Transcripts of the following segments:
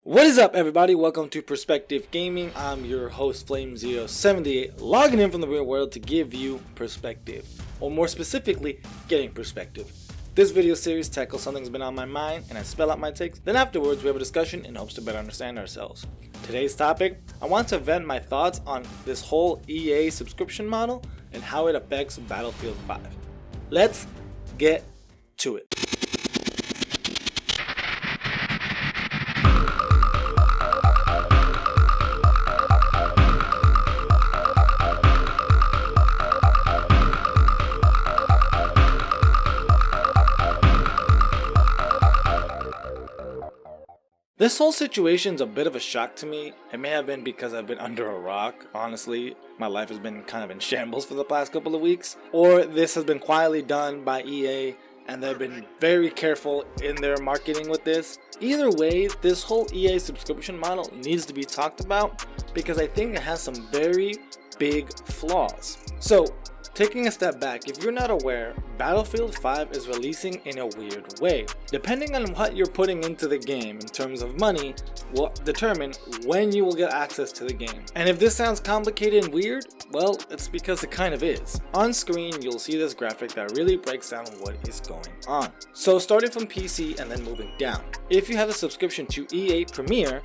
What is up, everybody? Welcome to Perspective Gaming. I'm your host, Flame078, logging in from the real world to give you perspective, or more specifically, getting perspective. This video series tackles something that's been on my mind, and I spell out my takes. Then afterwards, we have a discussion in hopes to better understand ourselves. Today's topic, I want to vent my thoughts on this whole EA subscription model and how it affects Battlefield 5. Let's get to it. This whole situation's a bit of a shock to me. It may have been because I've been under a rock, honestly. My life has been kind of in shambles for the past couple of weeks. Or this has been quietly done by EA and they've been very careful in their marketing with this. Either way, this whole EA subscription model needs to be talked about because I think it has some very big flaws. So, taking a step back, if you're not aware, Battlefield 5 is releasing in a weird way. Depending on what you're putting into the game in terms of money will determine when you will get access to the game. And if this sounds complicated and weird, well, it's because it kind of is. On screen, you'll see this graphic that really breaks down what is going on. So starting from PC and then moving down. If you have a subscription to EA Premier,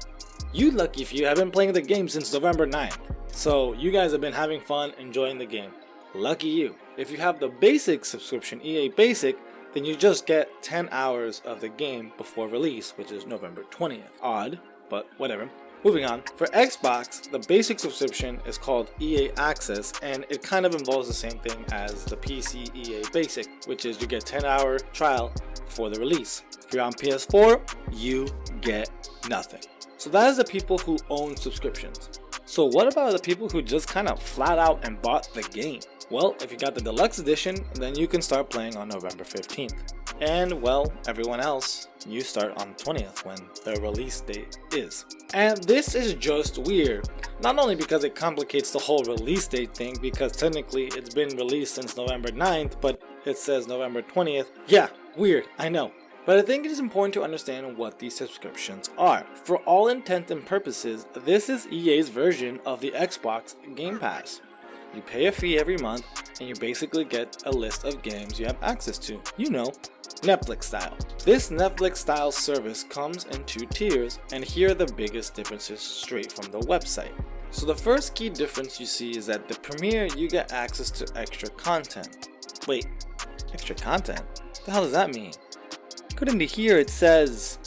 you're lucky if you have been playing the game since November 9th. So you guys have been having fun enjoying the game. Lucky you. If you have the basic subscription, EA Basic, then you just get 10 hours of the game before release, which is November 20th. Odd, but whatever. Moving on. For Xbox, the basic subscription is called EA Access, and it kind of involves the same thing as the PC EA Basic, which is you get 10-hour trial for the release. If you're on PS4, you get nothing. So that is the people who own subscriptions. So what about the people who just kind of flat out and bought the game? Well, if you got the deluxe edition, then you can start playing on November 15th. And well, everyone else, you start on the 20th when the release date is. And this is just weird. Not only because it complicates the whole release date thing, because technically it's been released since November 9th, but it says November 20th. Yeah, weird, I know. But I think it is important to understand what these subscriptions are. For all intents and purposes, this is EA's version of the Xbox Game Pass. You pay a fee every month and you basically get a list of games you have access to. You know, Netflix style. This Netflix style service comes in two tiers, and here are the biggest differences straight from the website. So the first key difference you see is that the Premier you get access to extra content. Wait, extra content? What the hell does that mean? According to here, it says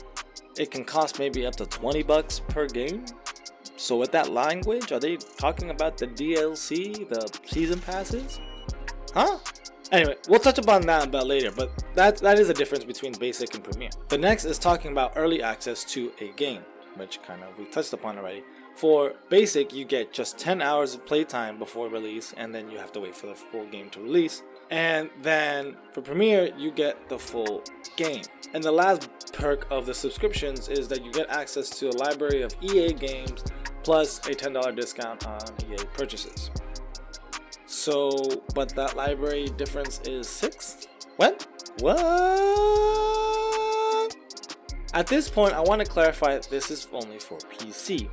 it can cost maybe up to $20 per game. So with that language, are they talking about the DLC, the season passes? Huh? Anyway, we'll touch upon that about later, but that is a difference between basic and Premier. The next is talking about early access to a game, which kind of we touched upon already. For basic, you get just 10 hours of playtime before release, and then you have to wait for the full game to release. And then for Premier, you get the full game. And the last perk of the subscriptions is that you get access to a library of EA games plus a $10 discount on EA purchases. So, but that library difference is 6? What? At this point, I want to clarify this is only for PC.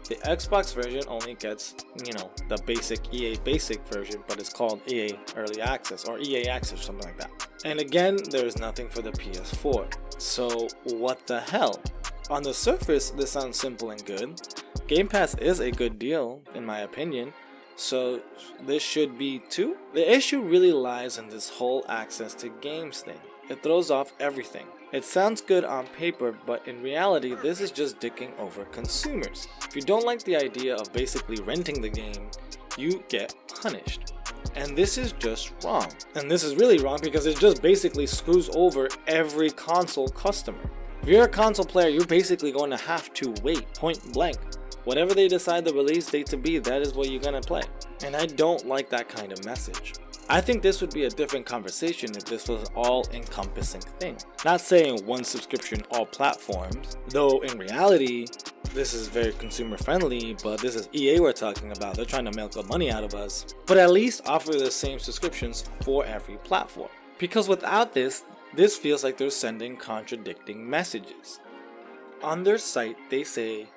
The Xbox version only gets, the basic EA Basic version, but it's called EA Early Access or EA Access or something like that. And again, there is nothing for the PS4. So what the hell? On the surface, this sounds simple and good. Game Pass is a good deal, in my opinion. So this should be too. The issue really lies in this whole access to games thing. It throws off everything. It sounds good on paper, but in reality, this is just dicking over consumers. If you don't like the idea of basically renting the game, you get punished. And this is just wrong. And this is really wrong because it just basically screws over every console customer. If you're a console player, you're basically going to have to wait, point blank. Whatever they decide the release date to be, that is what you're gonna play. And I don't like that kind of message. I think this would be a different conversation if this was an all-encompassing thing. Not saying one subscription, all platforms, though in reality, this is very consumer friendly, but this is EA we're talking about. They're trying to milk the money out of us. But at least offer the same subscriptions for every platform. Because without this feels like they're sending contradicting messages. on their site, they say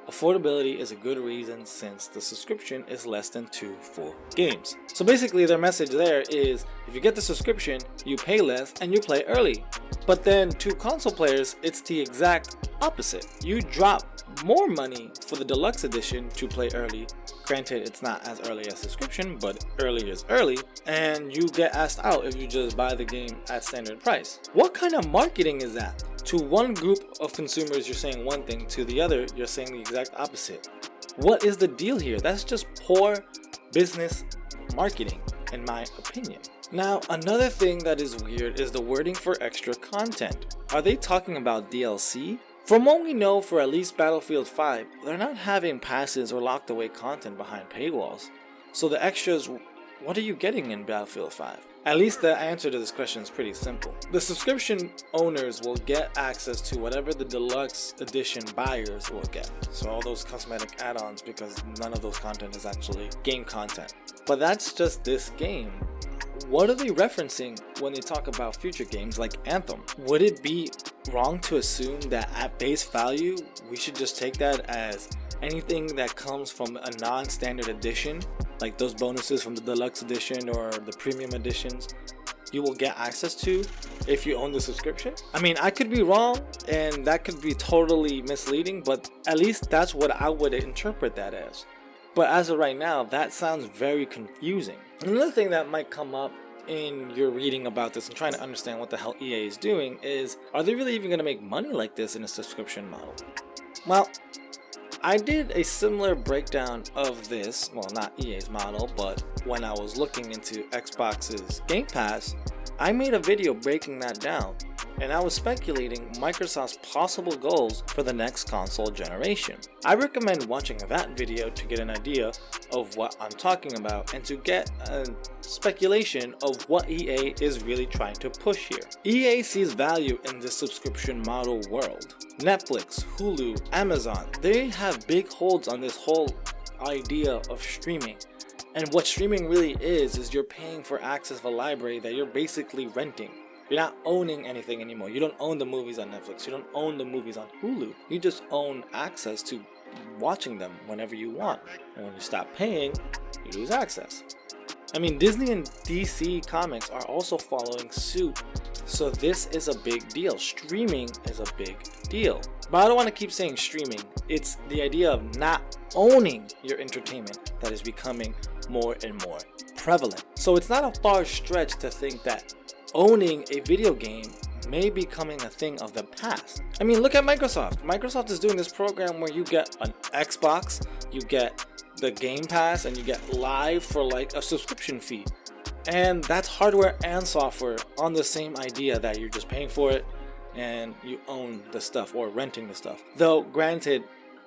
affordability is a good reason since the subscription is less than 2 full games. So basically their message there is if you get the subscription, you pay less and you play early. But then to console players, it's the exact opposite. You drop more money for the deluxe edition to play early. Granted, it's not as early as subscription, but early is early, and you get asked out if you just buy the game at standard price. What kind of marketing is that? To one group of consumers, you're saying one thing. To the other, you're saying the exact opposite. What is the deal here? That's just poor business marketing, in my opinion. Now, another thing that is weird is the wording for extra content. Are they talking about DLC? From what we know for at least Battlefield 5, they're not having passes or locked away content behind paywalls. So the extras, what are you getting in Battlefield 5? At least the answer to this question is pretty simple. The subscription owners will get access to whatever the deluxe edition buyers will get. So all those cosmetic add-ons, because none of those content is actually game content. But that's just this game. What are they referencing when they talk about future games like Anthem? Would it be wrong to assume that at base value, we should just take that as anything that comes from a non-standard edition, like those bonuses from the deluxe edition or the premium editions, you will get access to if you own the subscription? I mean, I could be wrong and that could be totally misleading, but at least that's what I would interpret that as. But as of right now, that sounds very confusing. Another thing that might come up in your reading about this and trying to understand what the hell EA is doing is, are they really even going to make money like this in a subscription model? Well, I did a similar breakdown of this, well, not EA's model, but when I was looking into Xbox's Game Pass, I made a video breaking that down, and I was speculating Microsoft's possible goals for the next console generation. I recommend watching that video to get an idea of what I'm talking about and to get a speculation of what EA is really trying to push here. EA sees value in this subscription model world. Netflix, Hulu, Amazon, they have big holds on this whole idea of streaming. And what streaming really is you're paying for access of a library that you're basically renting. You're not owning anything anymore. You don't own the movies on Netflix. You don't own the movies on Hulu. You just own access to watching them whenever you want. And when you stop paying, you lose access. I mean, Disney and DC Comics are also following suit. So this is a big deal. Streaming is a big deal. But I don't want to keep saying streaming. It's the idea of not owning your entertainment that is becoming more and more prevalent. So it's not a far stretch to think that owning a video game may be becoming a thing of the past. I mean, look at Microsoft. Microsoft is doing this program where you get an Xbox, you get the Game Pass, and you get Live for like a subscription fee. And that's hardware and software on the same idea that you're just paying for it and you own the stuff or renting the stuff. Though granted,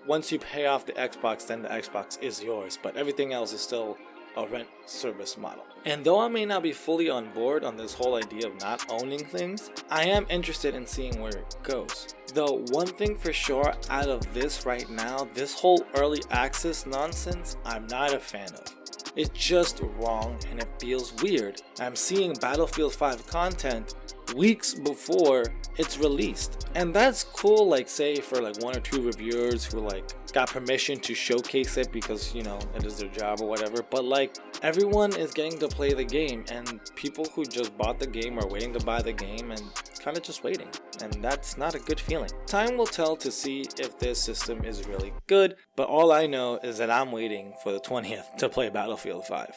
once you pay off the Xbox, then the Xbox is yours, but everything else is still a rent service model. And though I may not be fully on board on this whole idea of not owning things, I am interested in seeing where it goes. Though one thing for sure out of this right now, this whole early access nonsense, I'm not a fan of. It's just wrong and it feels weird. I'm seeing Battlefield 5 content weeks before it's released, and that's cool, like say for like 1 or 2 reviewers who like got permission to showcase it because, you know, it is their job or whatever. But like everyone is getting to play the game, and people who just bought the game are waiting to buy the game and kind of just waiting, and that's not a good feeling. Time will tell to see if this system is really good, but all I know is that I'm waiting for the 20th to play Battlefield 5.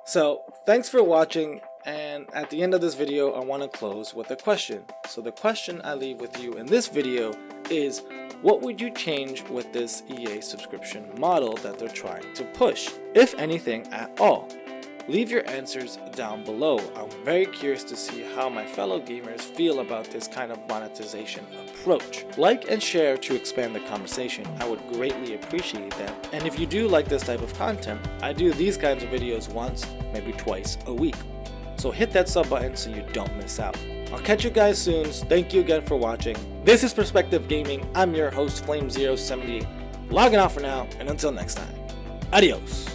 So thanks for watching, and at the end of this video I want to close with a question. So the question I leave with you in this video is, what would you change with this EA subscription model that they're trying to push, if anything at all? Leave your answers down below. I'm very curious to see how my fellow gamers feel about this kind of monetization approach. Like and share to expand the conversation. I would greatly appreciate that. And if you do like this type of content, I do these kinds of videos once, maybe twice a week. So hit that sub button so you don't miss out. I'll catch you guys soon. Thank you again for watching. This is Perspective Gaming. I'm your host, Flame078. Logging off for now, and until next time, adios.